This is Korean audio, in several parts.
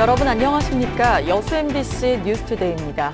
여러분 안녕하십니까? 여수 MBC 뉴스투데이입니다.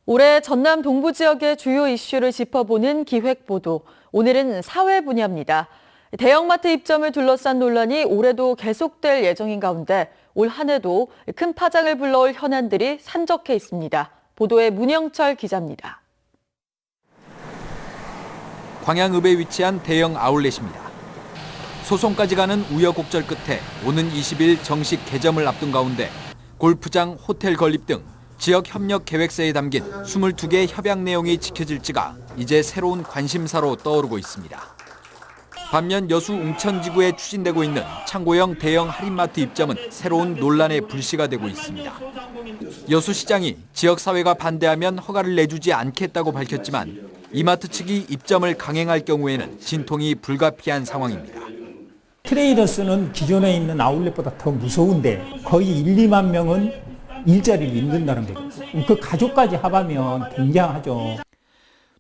올해 전남 동부 지역의 주요 이슈를 짚어보는 기획보도. 오늘은 사회 분야입니다. 대형마트 입점을 둘러싼 논란이 올해도 계속될 예정인 가운데 올 한 해도 큰 파장을 불러올 현안들이 산적해 있습니다. 보도에 문영철 기자입니다. 광양읍에 위치한 대형 아울렛입니다. 소송까지 가는 우여곡절 끝에 오는 20일 정식 개점을 앞둔 가운데 골프장, 호텔 건립 등 지역 협력 계획서에 담긴 22개의 협약 내용이 지켜질지가 이제 새로운 관심사로 떠오르고 있습니다. 반면 여수 웅천지구에 추진되고 있는 창고형 대형 할인마트 입점은 새로운 논란의 불씨가 되고 있습니다. 여수시장이 지역사회가 반대하면 허가를 내주지 않겠다고 밝혔지만 이마트 측이 입점을 강행할 경우에는 진통이 불가피한 상황입니다. 트레이더스는 기존에 있는 아울렛보다 더 무서운데 거의 1, 2만 명은 일자리를 잃는다는 거죠. 그 가족까지 합하면 굉장하죠.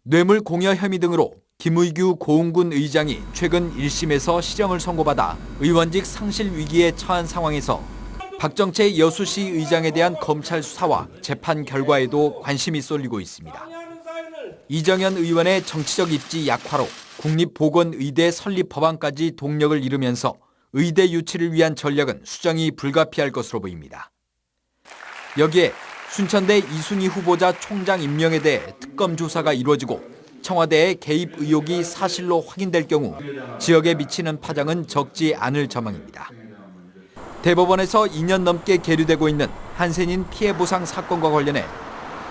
뇌물 공여 혐의 등으로 김의규 고흥군 의장이 최근 1심에서 실형을 선고받아 의원직 상실 위기에 처한 상황에서 박정채 여수시 의장에 대한 검찰 수사와 재판 결과에도 관심이 쏠리고 있습니다. 이정현 의원의 정치적 입지 약화로 국립보건의대 설립 법안까지 동력을 잃으면서 의대 유치를 위한 전략은 수정이 불가피할 것으로 보입니다. 여기에 순천대 이순희 후보자 총장 임명에 대해 특검 조사가 이루어지고 청와대의 개입 의혹이 사실로 확인될 경우 지역에 미치는 파장은 적지 않을 전망입니다. 대법원에서 2년 넘게 계류되고 있는 한센인 피해 보상 사건과 관련해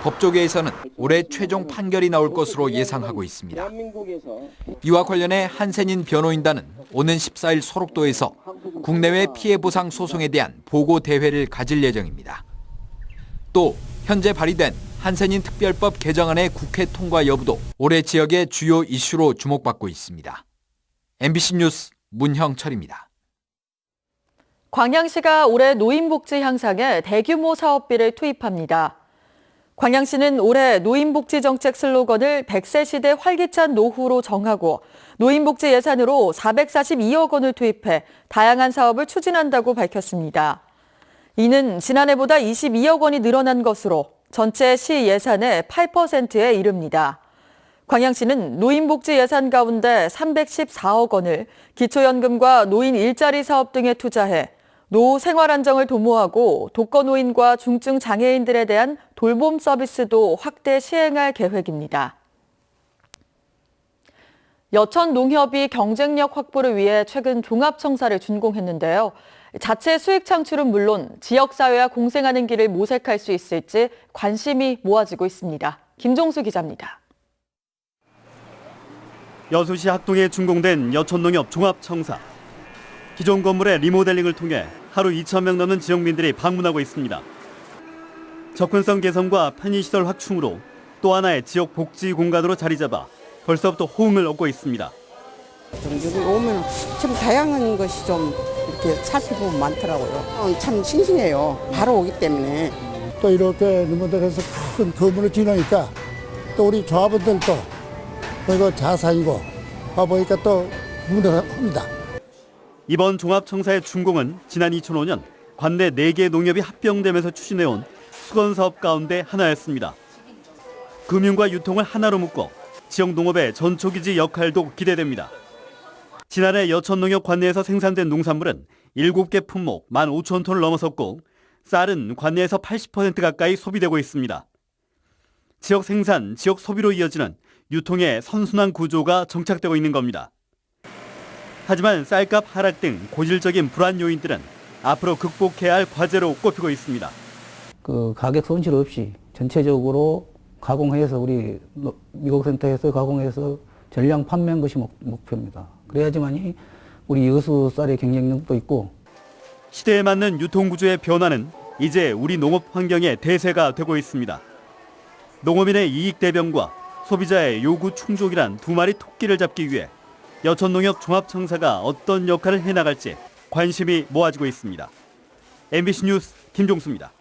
법조계에서는 올해 최종 판결이 나올 것으로 예상하고 있습니다. 이와 관련해 한센인 변호인단은 오는 14일 소록도에서 국내외 피해 보상 소송에 대한 보고 대회를 가질 예정입니다. 또 현재 발의된 한센인 특별법 개정안의 국회 통과 여부도 올해 지역의 주요 이슈로 주목받고 있습니다. MBC 뉴스 문형철입니다. 광양시가 올해 노인복지 향상에 대규모 사업비를 투입합니다. 광양시는 올해 노인복지 정책 슬로건을 100세 시대 활기찬 노후로 정하고 노인복지 예산으로 442억 원을 투입해 다양한 사업을 추진한다고 밝혔습니다. 이는 지난해보다 22억 원이 늘어난 것으로 전체 시 예산의 8%에 이릅니다. 광양시는 노인복지 예산 가운데 314억 원을 기초연금과 노인 일자리 사업 등에 투자해 노후 생활 안정을 도모하고 독거노인과 중증 장애인들에 대한 돌봄 서비스도 확대 시행할 계획입니다. 여천농협이 경쟁력 확보를 위해 최근 종합청사를 준공했는데요. 자체 수익 창출은 물론 지역사회와 공생하는 길을 모색할 수 있을지 관심이 모아지고 있습니다. 김종수 기자입니다. 여수시 학동에 준공된 여천농협 종합청사. 기존 건물의 리모델링을 통해 하루 2,000명 넘는 지역민들이 방문하고 있습니다. 접근성 개선과 편의시설 확충으로 또 하나의 지역 복지 공간으로 자리 잡아 벌써부터 호응을 얻고 있습니다. 여기 오면 참 다양한 것이 좀 이렇게 살펴보면 많더라고요. 참 싱싱해요. 바로 오기 때문에. 또 이렇게 리모델해서 큰 건물을 지으니까 또 우리 조합원들도 이거 자산이고 보니까 또 궁금합니다. 이번 종합청사의 준공은 지난 2005년 관내 4개 농협이 합병되면서 추진해온 수건사업 가운데 하나였습니다. 금융과 유통을 하나로 묶어 지역 농업의 전초기지 역할도 기대됩니다. 지난해 여천농협 관내에서 생산된 농산물은 7개 품목 15,000톤을 넘어섰고 쌀은 관내에서 80% 가까이 소비되고 있습니다. 지역 생산, 지역 소비로 이어지는 유통의 선순환 구조가 정착되고 있는 겁니다. 하지만 쌀값 하락 등 고질적인 불안 요인들은 앞으로 극복해야 할 과제로 꼽히고 있습니다. 그 가격 손실 없이 전체적으로 가공해서 우리 미국센터에서 가공해서 전량 판매한 것이 목표입니다. 그래야지만이 우리 여수 쌀의 경쟁력도 있고. 시대에 맞는 유통구조의 변화는 이제 우리 농업 환경의 대세가 되고 있습니다. 농업인의 이익 대변과 소비자의 요구 충족이란 두 마리 토끼를 잡기 위해 여천농협 종합청사가 어떤 역할을 해나갈지 관심이 모아지고 있습니다. MBC 뉴스 김종수입니다.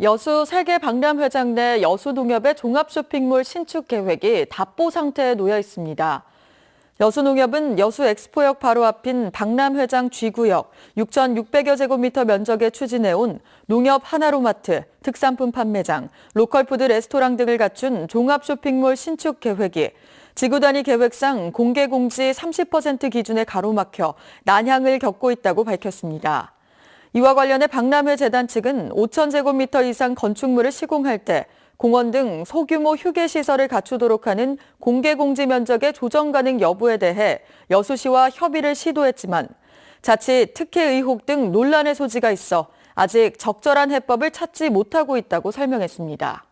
여수 세계박람회장 내 여수농협의 종합쇼핑몰 신축 계획이 답보 상태에 놓여 있습니다. 여수농협은 여수 엑스포역 바로 앞인 박람회장 G구역 6,600여 제곱미터 면적에 추진해온 농협 하나로마트, 특산품 판매장, 로컬푸드 레스토랑 등을 갖춘 종합쇼핑몰 신축 계획이 지구 단위 계획상 공개공지 30% 기준에 가로막혀 난항을 겪고 있다고 밝혔습니다. 이와 관련해 박람회 재단 측은 5,000제곱미터 이상 건축물을 시공할 때 공원 등 소규모 휴게시설을 갖추도록 하는 공개공지 면적의 조정 가능 여부에 대해 여수시와 협의를 시도했지만 자칫 특혜 의혹 등 논란의 소지가 있어 아직 적절한 해법을 찾지 못하고 있다고 설명했습니다.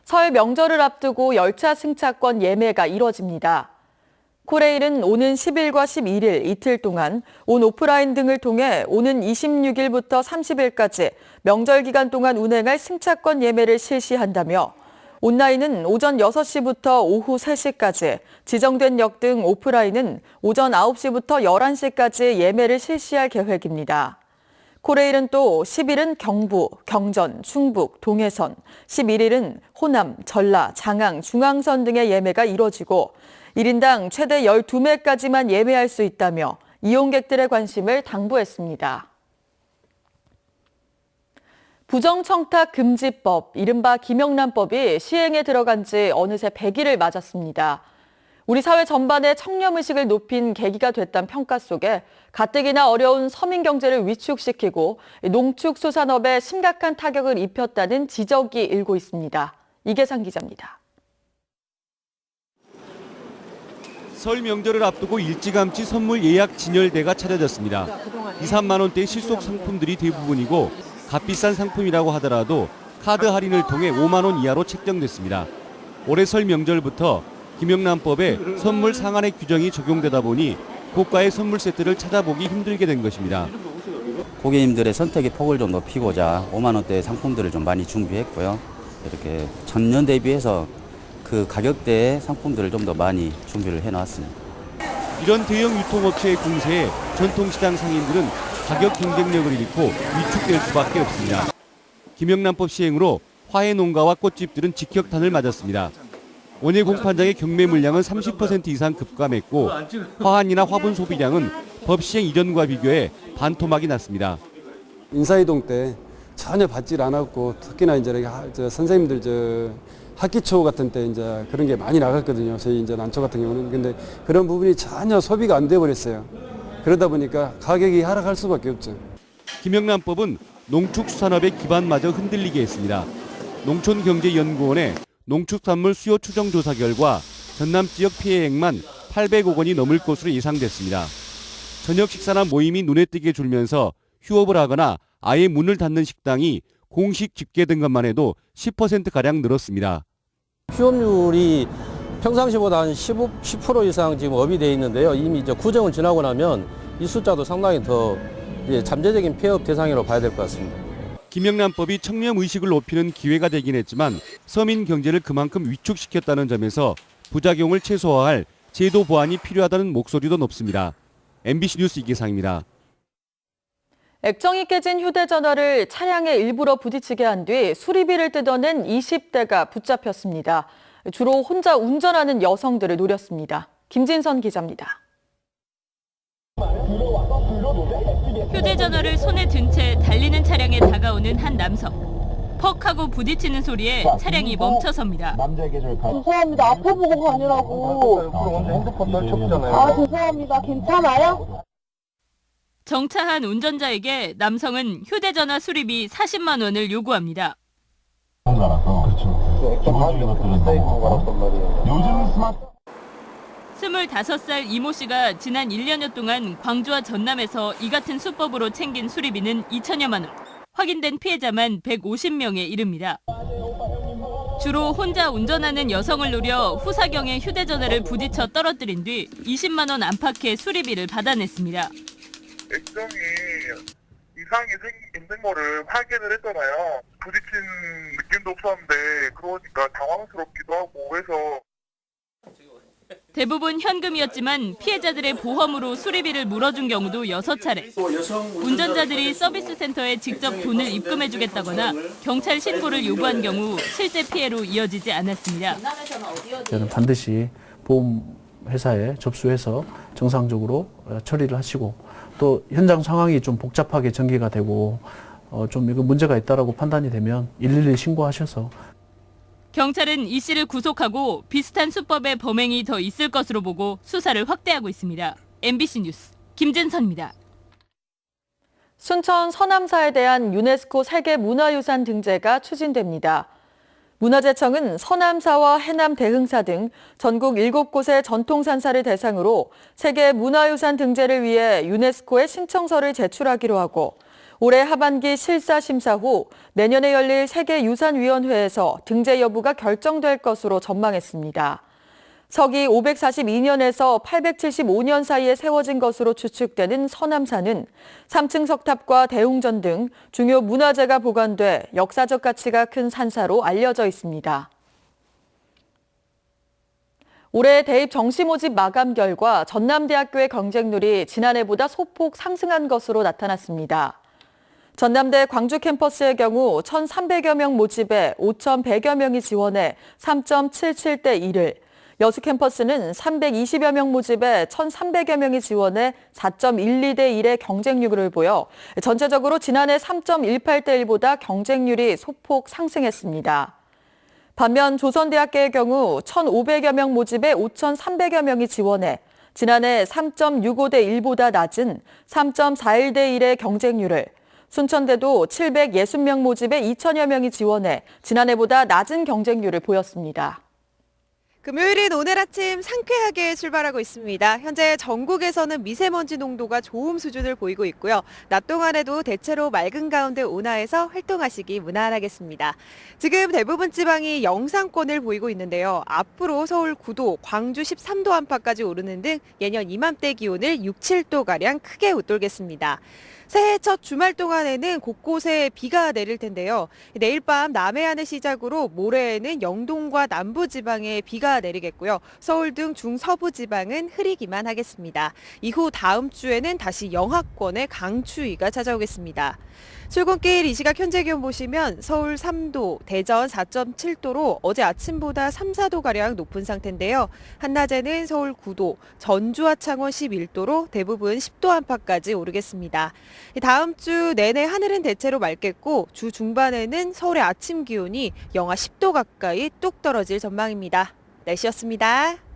설 명절을 앞두고 열차 승차권 예매가 이뤄집니다. 코레일은 오는 10일과 11일 이틀 동안 온 오프라인 등을 통해 오는 26일부터 30일까지 명절 기간 동안 운행할 승차권 예매를 실시한다며 온라인은 오전 6시부터 오후 3시까지, 지정된 역 등 오프라인은 오전 9시부터 11시까지 예매를 실시할 계획입니다. 코레일은 또 10일은 경부, 경전, 충북, 동해선, 11일은 호남, 전라, 장항, 중앙선 등의 예매가 이뤄지고 1인당 최대 12매까지만 예매할 수 있다며 이용객들의 관심을 당부했습니다. 부정청탁 금지법, 이른바 김영란법이 시행에 들어간 지 어느새 100일을 맞았습니다. 우리 사회 전반의 청렴의식을 높인 계기가 됐다는 평가 속에 가뜩이나 어려운 서민 경제를 위축시키고 농축수산업에 심각한 타격을 입혔다는 지적이 일고 있습니다. 이계상 기자입니다. 설 명절을 앞두고 일찌감치 선물 예약 진열대가 차려졌습니다. 2, 3만 원대의 실속 상품들이 대부분이고 값비싼 상품이라고 하더라도 카드 할인을 통해 5만 원 이하로 책정됐습니다. 올해 설 명절부터 김영란법에 선물 상한의 규정이 적용되다 보니 고가의 선물 세트를 찾아보기 힘들게 된 것입니다. 고객님들의 선택의 폭을 좀 높이고자 5만 원대의 상품들을 좀 많이 준비했고요. 이렇게 전년 대비해서 그 가격대의 상품들을 좀 더 많이 준비를 해놨습니다. 이런 대형 유통업체의 공세에 전통시장 상인들은 가격 경쟁력을 잃고 위축될 수밖에 없습니다. 김영란법 시행으로 화훼 농가와 꽃집들은 직격탄을 맞았습니다. 원예 공판장의 경매 물량은 30% 이상 급감했고 화환이나 화분 소비량은 법 시행 이전과 비교해 반토막이 났습니다. 인사이동 때 전혀 받질 않았고 특히나 이제 선생님들 학기 초 같은 때 이제 그런 게 많이 나갔거든요. 저희 이제 난초 같은 경우는. 근데 그런 부분이 전혀 소비가 안 돼 버렸어요. 그러다 보니까 가격이 하락할 수밖에 없죠. 김영란법은 농축수산업의 기반마저 흔들리게 했습니다. 농촌경제연구원의 농축산물 수요 추정 조사 결과 전남 지역 피해액만 800억 원이 넘을 것으로 예상됐습니다. 저녁 식사나 모임이 눈에 띄게 줄면서 휴업을 하거나 아예 문을 닫는 식당이 공식 집계된 것만 해도 10%가량 늘었습니다. 휴업률이 평상시보다 한 10% 이상 지금 업이 돼 있는데요. 이미 이제 구정을 지나고 나면 이 숫자도 상당히 더 잠재적인 폐업 대상으로 봐야 될 것 같습니다. 김영란법이 청렴 의식을 높이는 기회가 되긴 했지만 서민 경제를 그만큼 위축시켰다는 점에서 부작용을 최소화할 제도 보완이 필요하다는 목소리도 높습니다. MBC 뉴스 이계상입니다. 액정이 깨진 휴대전화를 차량에 일부러 부딪히게 한 뒤 수리비를 뜯어낸 20대가 붙잡혔습니다. 주로 혼자 운전하는 여성들을 노렸습니다. 김진선 기자입니다. 휴대전화를 손에 든 채 달리는 차량에 다가오는 한 남성. 퍽 하고 부딪히는 소리에 차량이 멈춰섭니다. 죄송합니다. 앞에 보고 가느라고. 핸드폰 널쳐보잖아요. 아, 죄송합니다. 괜찮아요? 정차한 운전자에게 남성은 휴대전화 수리비 40만 원을 요구합니다. 요즘 25살 이모 씨가 지난 1년여 동안 광주와 전남에서 이 같은 수법으로 챙긴 수리비는 2천여만 원. 확인된 피해자만 150명에 이릅니다. 주로 혼자 운전하는 여성을 노려 후사경에 휴대전화를 부딪혀 떨어뜨린 뒤 20만 원 안팎의 수리비를 받아냈습니다. 액정이 이상이 생긴 거를 확인을 했잖아요. 부딪힌 느낌도 없었는데 그러니까 당황스럽기도 하고 해서. 대부분 현금이었지만 피해자들의 보험으로 수리비를 물어준 경우도 6차례. 운전자들이 서비스 센터에 직접 돈을 입금해주겠다거나 경찰 신고를 요구한 경우 실제 피해로 이어지지 않았습니다. 저는 반드시 보험회사에 접수해서 정상적으로 처리를 하시고 또 현장 상황이 좀 복잡하게 전개가 되고 좀 이거 문제가 있다라고 판단이 되면 112 신고하셔서 경찰은 이 씨를 구속하고 비슷한 수법의 범행이 더 있을 것으로 보고 수사를 확대하고 있습니다. MBC 뉴스 김진선입니다. 순천 서남사에 대한 유네스코 세계문화유산 등재가 추진됩니다. 문화재청은 서남사와 해남 대흥사 등 전국 7곳의 전통산사를 대상으로 세계문화유산 등재를 위해 유네스코에 신청서를 제출하기로 하고 올해 하반기 실사심사 후 내년에 열릴 세계유산위원회에서 등재 여부가 결정될 것으로 전망했습니다. 서기 542년에서 875년 사이에 세워진 것으로 추측되는 서남사는 3층 석탑과 대웅전 등 중요 문화재가 보관돼 역사적 가치가 큰 산사로 알려져 있습니다. 올해 대입 정시 모집 마감 결과 전남대학교의 경쟁률이 지난해보다 소폭 상승한 것으로 나타났습니다. 전남대 광주 캠퍼스의 경우 1,300여 명 모집에 5,100여 명이 지원해 3.77대 1을, 여수 캠퍼스는 320여 명 모집에 1,300여 명이 지원해 4.12대 1의 경쟁률을 보여 전체적으로 지난해 3.18대 1보다 경쟁률이 소폭 상승했습니다. 반면 조선대학교의 경우 1,500여 명 모집에 5,300여 명이 지원해 지난해 3.65대 1보다 낮은 3.41대 1의 경쟁률을, 순천대도 760명 모집에 2천여 명이 지원해 지난해보다 낮은 경쟁률을 보였습니다. 금요일인 오늘 아침 상쾌하게 출발하고 있습니다. 현재 전국에서는 미세먼지 농도가 좋음 수준을 보이고 있고요. 낮 동안에도 대체로 맑은 가운데 온화해서 활동하시기 무난하겠습니다. 지금 대부분 지방이 영상권을 보이고 있는데요. 앞으로 서울 9도, 광주 13도 안팎까지 오르는 등 예년 이맘때 기온을 6, 7도가량 크게 웃돌겠습니다. 새해 첫 주말 동안에는 곳곳에 비가 내릴 텐데요. 내일 밤 남해안을 시작으로 모레에는 영동과 남부지방에 비가 내리겠고요. 서울 등 중서부 지방은 흐리기만 하겠습니다. 이후 다음 주에는 다시 영하권에 강추위가 찾아오겠습니다. 출근길 이 시각 현재 기온 보시면 서울 3도, 대전 4.7도로 어제 아침보다 3, 4도가량 높은 상태인데요. 한낮에는 서울 9도, 전주와 창원 11도로 대부분 10도 안팎까지 오르겠습니다. 다음 주 내내 하늘은 대체로 맑겠고 주 중반에는 서울의 아침 기온이 영하 10도 가까이 뚝 떨어질 전망입니다. 날씨였습니다.